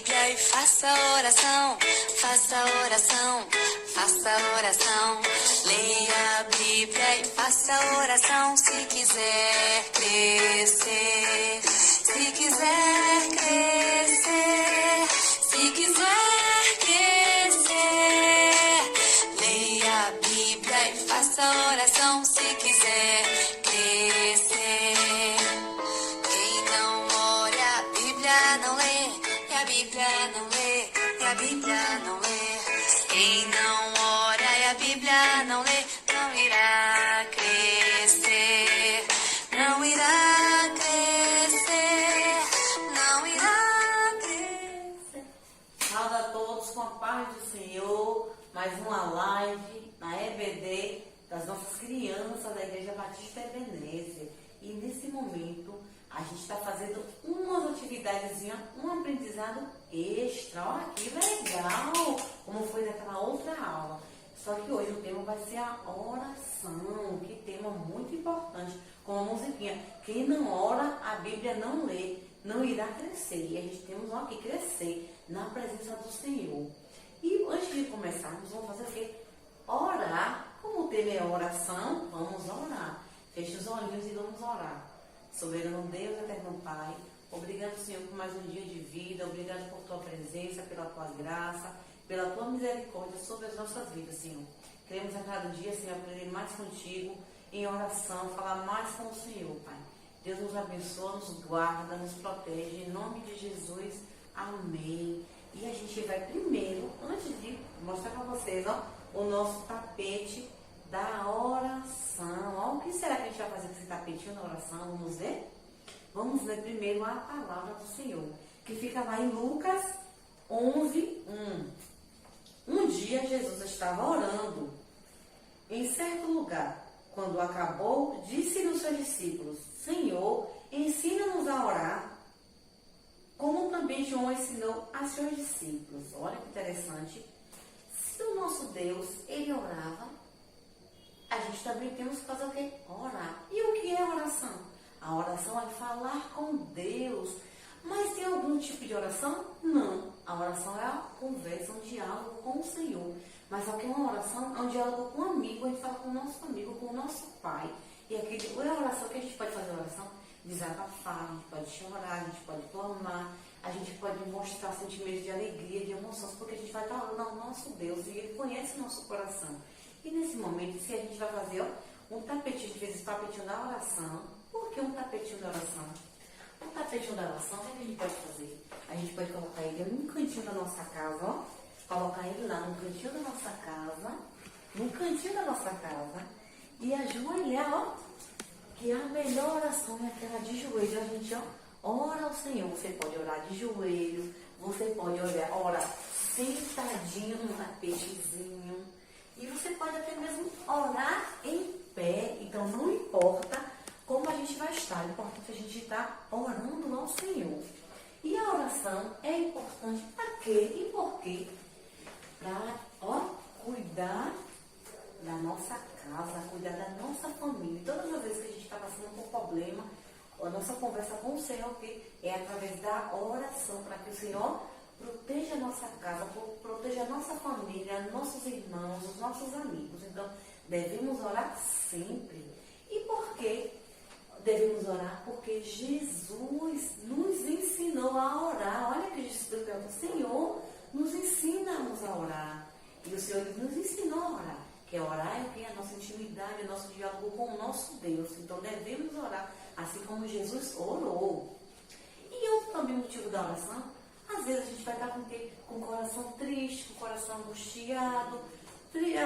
Bíblia e faça oração, faça oração, faça oração. Leia a Bíblia e faça oração se quiser crescer, se quiser crescer, se quiser crescer. Leia a Bíblia e faça oração se quiser crescer. Quem não ora, a Bíblia não lê, e a Bíblia não lê, e a Bíblia não lê. Quem não ora e a Bíblia não lê, não irá crescer, não irá crescer, não irá crescer. Salve a todos com a paz do Senhor, mais uma live na EBD das nossas crianças da Igreja Batista Ebenezer. E nesse momento a gente está fazendo umas atividades, um aprendizado extra. Olha que legal, como foi naquela outra aula. Só que hoje o tema vai ser a oração, que tema muito importante, com a musiquinha. Quem não ora, a Bíblia não lê, não irá crescer. E a gente temos que crescer na presença do Senhor. E antes de começarmos, vamos fazer o quê? Orar. Como o tema é oração, vamos orar. Feche os olhinhos e vamos orar. Soberano Deus, eterno Pai, obrigado, Senhor, por mais um dia de vida, obrigado por Tua presença, pela Tua graça, pela Tua misericórdia sobre as nossas vidas, Senhor. Queremos a cada dia, Senhor, aprender mais contigo, em oração, falar mais com o Senhor, Pai. Deus nos abençoa, nos guarda, nos protege, em nome de Jesus, amém. E a gente vai primeiro, antes de mostrar para vocês, o nosso tapete da oração. O que será que a gente vai fazer com esse tapetinho da oração? Vamos ver? Vamos ler primeiro a palavra do Senhor, que fica lá em Lucas 11:1. Um dia Jesus estava orando em certo lugar. Quando acabou, disse-lhe aos seus discípulos: Senhor, ensina-nos a orar, como também João ensinou a seus discípulos. Olha que interessante. Se o nosso Deus, ele orava, a gente também temos que fazer o quê? Orar. E o que é oração? A oração é falar com Deus. Mas tem algum tipo de oração? Não. A oração é a conversa, um diálogo com o Senhor. Mas só que uma oração é um diálogo com um amigo. A gente fala com o nosso amigo, com o nosso pai. E aqui, é a oração que a gente pode fazer oração? Desabafar, a gente pode chorar, a gente pode clamar, a gente pode mostrar sentimentos de alegria, de emoções, porque a gente vai estar orando ao nosso Deus e Ele conhece o nosso coração. E nesse momento, se a gente vai fazer um tapetinho, a gente fez esse tapetinho da oração. Por que um tapetinho da oração? Um tapetinho da oração, o que a gente pode fazer? A gente pode colocar ele num cantinho da nossa casa, colocar ele lá no cantinho da nossa casa, e ajoelhar, que a melhor oração é aquela de joelho. A gente, ora ao Senhor. Você pode orar de joelho, você pode orar sentadinho num tapetezinho, e você pode até mesmo orar em pé. Então, não importa como a gente vai estar, é importante a gente estar orando ao Senhor. E a oração é importante para quê e por quê? Para cuidar da nossa casa, cuidar da nossa família. Todas as vezes que a gente está passando por problema, a nossa conversa com o Senhor é através da oração, para que o Senhor proteja a nossa casa, proteja a nossa família, nossos irmãos, os nossos amigos. Então, devemos orar sempre. E por quê? Devemos orar porque Jesus nos ensinou a orar. Olha que Jesus pergunta: o Senhor nos ensina-nos a orar. E o Senhor nos ensinou a orar. Que é orar é o que? A nossa intimidade, o nosso diálogo com o nosso Deus. Então devemos orar, assim como Jesus orou. E outro também motivo da oração, às vezes a gente vai estar com o coração triste, com o coração angustiado,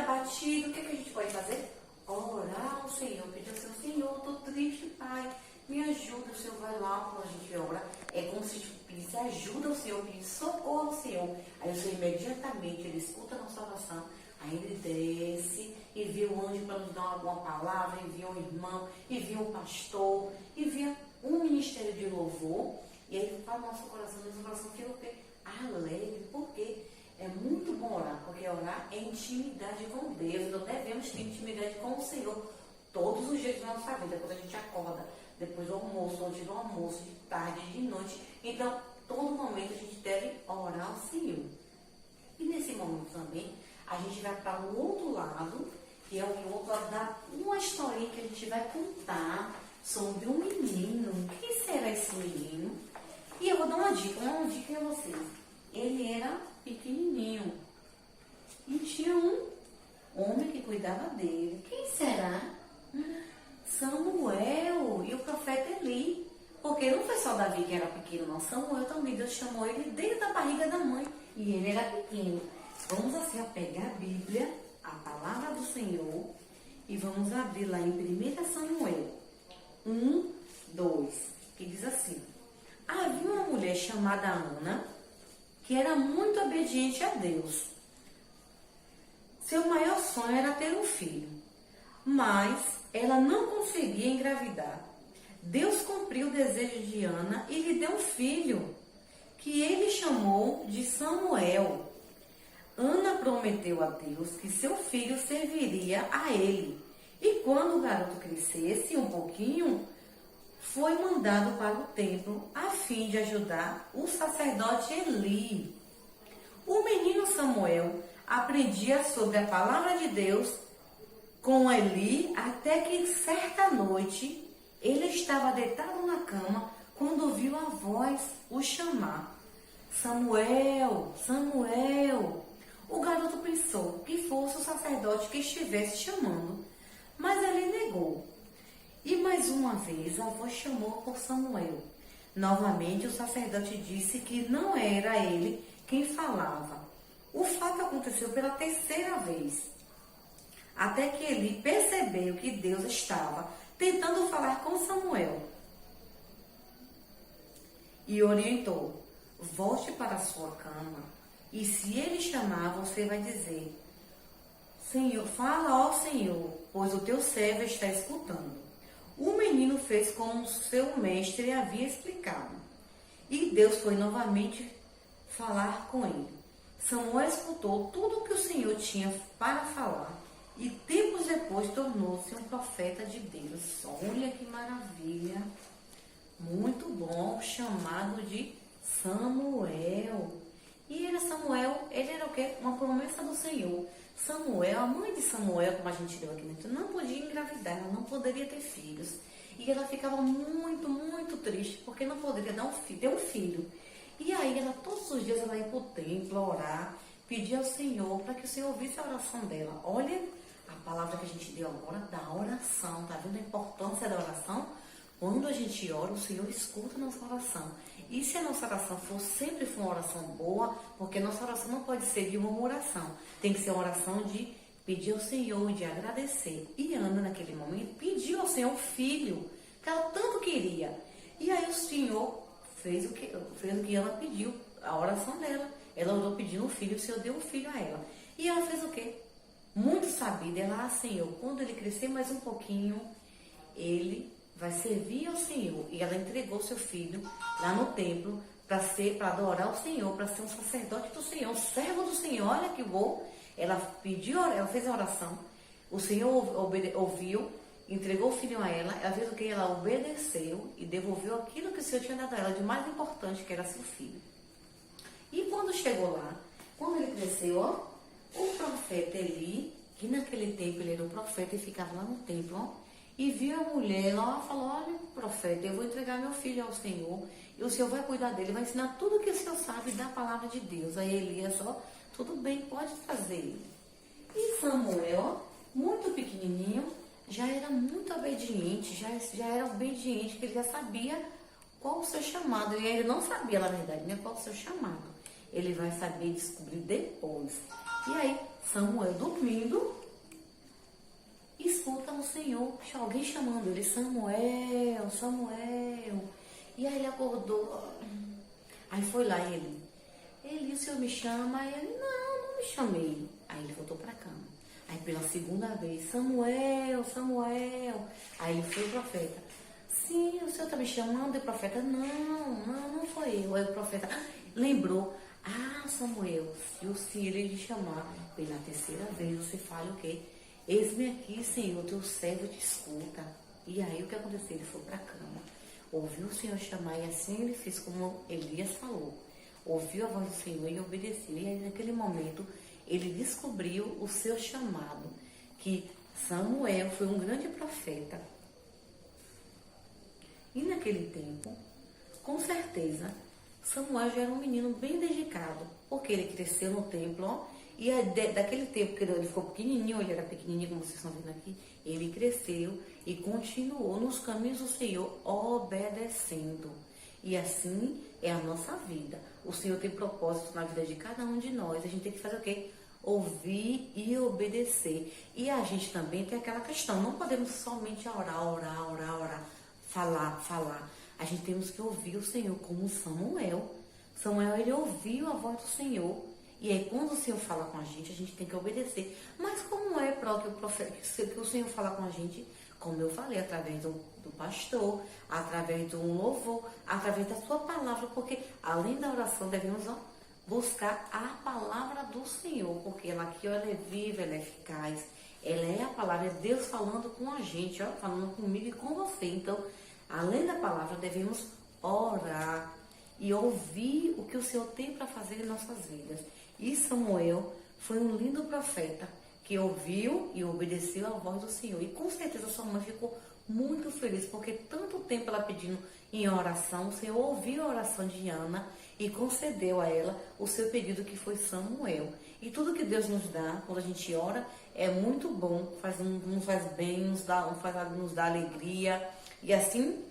abatido. O que a gente pode fazer? Orar ao Senhor, pedir ao Senhor: Senhor, estou triste, Pai, me ajuda. O Senhor vai lá, quando a gente ora, é como se a gente pedisse ajuda ao Senhor, pedisse socorro ao Senhor. Aí o Senhor imediatamente, Ele escuta a nossa oração, aí Ele desce, envia o anjo para nos dar alguma palavra, envia um irmão, envia um pastor, envia um ministério de louvor, e aí Ele fala no nosso coração fica o quê? Alegre. Por quê? É muito bom orar, porque orar é intimidade com Deus. Então devemos ter intimidade com o Senhor todos os dias da nossa vida, quando a gente acorda, depois do almoço, antes do almoço, de tarde, de noite. Então, todo momento a gente deve orar ao Senhor. E nesse momento também, a gente vai para o outro lado, que é o outro lado da uma historinha que a gente vai contar sobre um menino. Quem será esse menino? E eu vou dar uma dica a vocês. Ele era pequenininho e tinha um homem que cuidava dele. Quem será? Samuel e o profeta Eli. Porque não foi só Davi que era pequeno, não. Samuel também, Deus chamou ele desde a barriga da mãe. E ele era pequeno. Vamos assim, ó, pegar a Bíblia, a palavra do Senhor, e vamos abrir lá em 1 Samuel 1, 2, que diz assim: havia uma mulher chamada Ana, que era muito obediente a Deus. Seu maior sonho era ter um filho, mas ela não conseguia engravidar. Deus cumpriu o desejo de Ana e lhe deu um filho, que ele chamou de Samuel. Ana prometeu a Deus que seu filho serviria a ele. E quando o garoto crescesse um pouquinho, foi mandado para o templo a fim de ajudar o sacerdote Eli. O menino Samuel aprendia sobre a palavra de Deus com Eli até que certa noite ele estava deitado na cama quando ouviu a voz o chamar: Samuel, Samuel. O garoto pensou que fosse o sacerdote que estivesse chamando, mas ele negou. E mais uma vez a voz chamou por Samuel. Novamente o sacerdote disse que não era ele quem falava. O fato aconteceu pela terceira vez, até que ele percebeu que Deus estava tentando falar com Samuel e orientou: volte para a sua cama, e se ele chamar, você vai dizer: Senhor, fala ao Senhor, pois o teu servo está escutando. O menino fez como seu mestre havia explicado, e Deus foi novamente falar com ele. Samuel escutou tudo o que o Senhor tinha para falar, e tempos depois tornou-se um profeta de Deus. Olha que maravilha! Muito bom, chamado de Samuel. E Samuel, ele era o quê? Uma promessa do Senhor. Samuel, a mãe de Samuel, como a gente leu aqui dentro, não podia engravidar, ela não poderia ter filhos. E ela ficava muito, muito triste, porque não poderia ter um filho. E aí, todos os dias, ela ia para o templo orar, pedir ao Senhor, para que o Senhor ouvisse a oração dela. Olha a palavra que a gente deu agora da oração, tá vendo a importância da oração? Quando a gente ora, o Senhor escuta a nossa oração. E se a nossa oração sempre for uma oração boa, porque a nossa oração não pode ser de uma oração, tem que ser uma oração de pedir ao Senhor, de agradecer. E Ana, naquele momento, pediu ao Senhor um filho, que ela tanto queria. E aí o Senhor fez o que ela pediu, a oração dela. Ela orou pedindo um filho, o Senhor deu um filho a ela. E ela fez o quê? Muito sabida. Ela, Senhor, quando ele crescer mais um pouquinho, ele vai servir ao Senhor. E ela entregou seu filho lá no templo para adorar o Senhor, para ser um sacerdote do Senhor, um servo do Senhor. Olha que bom. Ela fez a oração. O Senhor ouviu, entregou o filho a ela. Ela fez o que? Ela obedeceu e devolveu aquilo que o Senhor tinha dado a ela de mais importante, que era seu filho. E quando chegou lá, quando ele cresceu, o profeta Eli, que naquele tempo ele era um profeta e ficava lá no templo, e viu a mulher lá, falou: olha, profeta, eu vou entregar meu filho ao Senhor, e o Senhor vai cuidar dele, vai ensinar tudo que o Senhor sabe da palavra de Deus. Aí Elias, tudo bem, pode trazer ele. E Samuel, muito pequenininho, já era muito obediente, já era obediente, que ele já sabia qual o seu chamado. E ele não sabia, na verdade, né, qual o seu chamado. Ele vai saber descobrir depois. E aí, Samuel, dormindo, escuta o Senhor, alguém chamando ele: Samuel, Samuel. E aí ele acordou. Aí foi lá ele, o Senhor me chama? Aí ele: não me chamei. Aí ele voltou para a cama. Aí pela segunda vez: Samuel, Samuel. Aí ele foi o profeta: sim, o Senhor está me chamando? E o profeta: não foi eu. Aí o profeta lembrou: Samuel, se ele lhe chamar pela terceira vez, você fala o quê? Eis-me aqui, Senhor, teu servo te escuta. E aí o que aconteceu? Ele foi para a cama. ouviu o Senhor chamar e assim ele fez como Elias falou. Ouviu a voz do Senhor e obedeceu. E aí, naquele momento, ele descobriu o seu chamado, que Samuel foi um grande profeta. E naquele tempo, com certeza, Samuel já era um menino bem dedicado, porque ele cresceu no templo, ó, e daquele tempo que ele ficou pequenininho, ele era pequenininho, como vocês estão vendo aqui, ele cresceu e continuou nos caminhos do Senhor, obedecendo. E assim é a nossa vida. O Senhor tem propósito na vida de cada um de nós. A gente tem que fazer o quê? Ouvir e obedecer. E a gente também tem aquela questão, não podemos somente orar, falar. A gente temos que ouvir o Senhor como Samuel. Samuel, ele ouviu a voz do Senhor. E aí, quando o Senhor fala com a gente tem que obedecer. Mas como é para que o Senhor fala com a gente? Como eu falei, através do pastor, através de um louvor, através da sua palavra. Porque, além da oração, devemos buscar a palavra do Senhor. Porque ela aqui, ela é viva, ela é eficaz. Ela é a palavra, é Deus falando com a gente, falando comigo e com você. Então, além da palavra, devemos orar e ouvir o que o Senhor tem para fazer em nossas vidas. E Samuel foi um lindo profeta que ouviu e obedeceu a voz do Senhor. E com certeza sua mãe ficou muito feliz, porque tanto tempo ela pedindo em oração, o Senhor ouviu a oração de Ana e concedeu a ela o seu pedido, que foi Samuel. E tudo que Deus nos dá, quando a gente ora, é muito bom, nos faz bem, nos dá alegria. E assim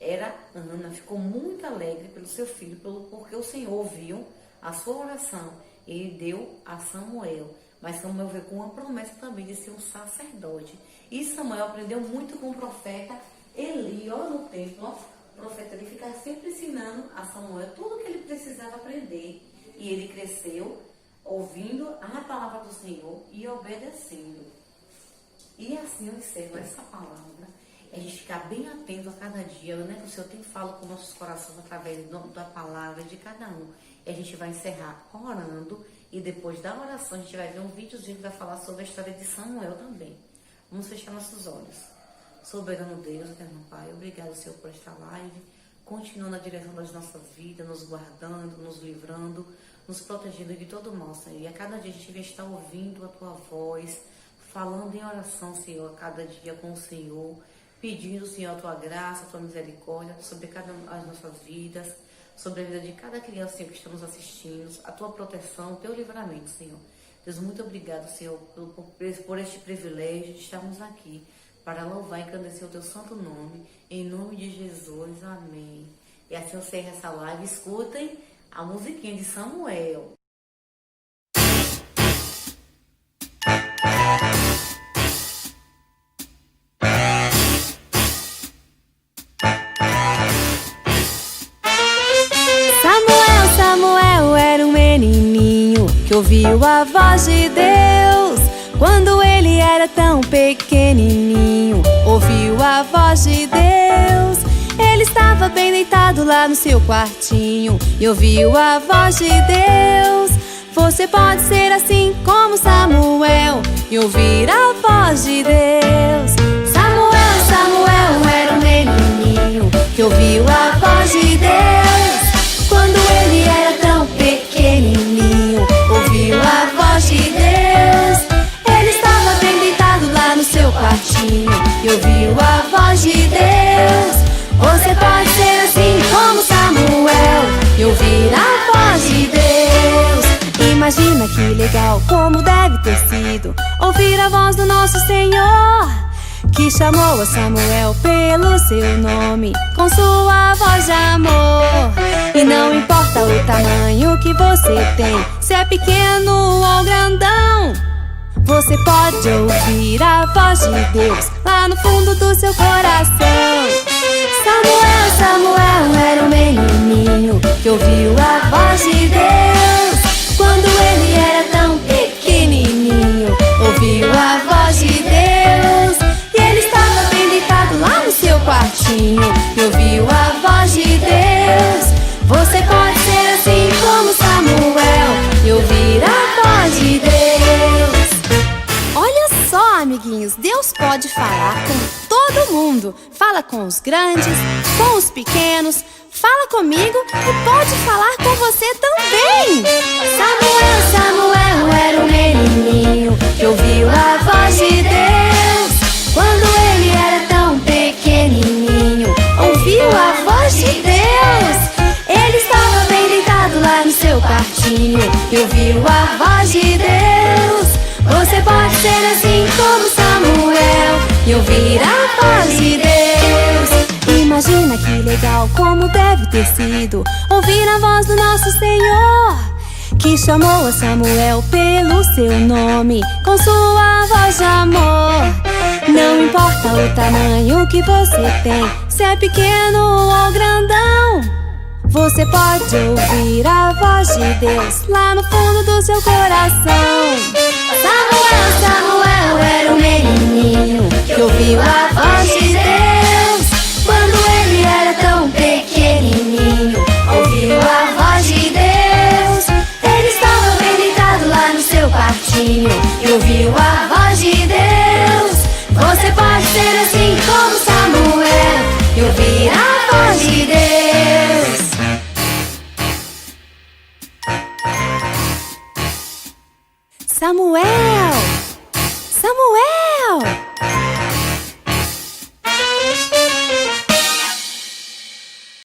era Ana, ficou muito alegre pelo seu filho, porque o Senhor ouviu a sua oração e deu a Samuel. Mas Samuel veio com uma promessa também de ser um sacerdote. E Samuel aprendeu muito com o profeta Eli, no templo. O profeta Eli ficava sempre ensinando a Samuel tudo o que ele precisava aprender. E ele cresceu ouvindo a palavra do Senhor e obedecendo. E assim eu encerro essa palavra. A gente ficar bem atento a cada dia, né? Que o Senhor tem falado com nossos corações através da palavra de cada um. E a gente vai encerrar orando. E depois da oração, a gente vai ver um videozinho que vai falar sobre a história de Samuel também. Vamos fechar nossos olhos. Soberano Deus, eterno Pai, obrigado, Senhor, por esta live. Continua na direção das nossas vidas, nos guardando, nos livrando, nos protegendo de todo mal, Senhor. E a cada dia a gente vai estar ouvindo a Tua voz, falando em oração, Senhor, a cada dia com o Senhor, pedindo, Senhor, a Tua graça, a Tua misericórdia sobre as nossas vidas, sobre a vida de cada criança, Senhor, que estamos assistindo, a Tua proteção, o Teu livramento, Senhor. Deus, muito obrigado, Senhor, por este privilégio de estarmos aqui para louvar e engrandecer o Teu santo nome, em nome de Jesus, amém. E assim eu encerro essa live. Escutem a musiquinha de Samuel. Samuel era um menininho que ouviu a voz de Deus. Quando ele era tão pequenininho, ouviu a voz de Deus. Ele estava bem deitado lá no seu quartinho e ouviu a voz de Deus. Você pode ser assim como Samuel e ouvir a voz de Deus. Samuel era um menininho que ouviu a voz de Deus. Quando ele era tão pequenininho, ouviu a voz de Deus. Ele estava bem deitado lá no seu quartinho e ouviu a voz de Deus. Você pode ser assim como Samuel e ouvir a voz de Deus. Imagina que legal, como deve ter sido ouvir a voz do nosso Senhor, que chamou a Samuel pelo seu nome, com sua voz de amor. E não importa o tamanho que você tem, se é pequeno ou grandão, você pode ouvir a voz de Deus lá no fundo do seu coração. Samuel era um menininho que ouviu a voz de Deus. Quando ele era tão pequenininho, ouviu a voz de Deus. E ele estava bem deitado lá no seu quartinho e ouviu a voz de Deus. Você pode ser assim como Samuel e ouvir a voz de Deus. Olha só, amiguinhos, Deus pode falar com todo mundo. Fala com os grandes, com os pequenos. Fala comigo e pode falar com você também. Samuel, Samuel era um menininho que ouviu a voz de Deus. Quando ele era tão pequenininho, ouviu a voz de Deus. Ele estava bem deitado lá no seu quartinho e ouviu a voz de Deus. Você pode ser assim como Samuel e ouvir a voz de Deus. Imagina que legal, como deve ter sido ouvir a voz do nosso Senhor, que chamou a Samuel pelo seu nome, com sua voz de amor. Não importa o tamanho que você tem, se é pequeno ou grandão, você pode ouvir a voz de Deus lá no fundo do seu coração. Samuel, Samuel era um menininho que ouviu a voz de Deus. Quando ele era tão pequenininho, ouviu a voz de Deus. Ele estava bem deitado lá no seu quartinho e ouviu a voz de Deus. Você pode ser assim como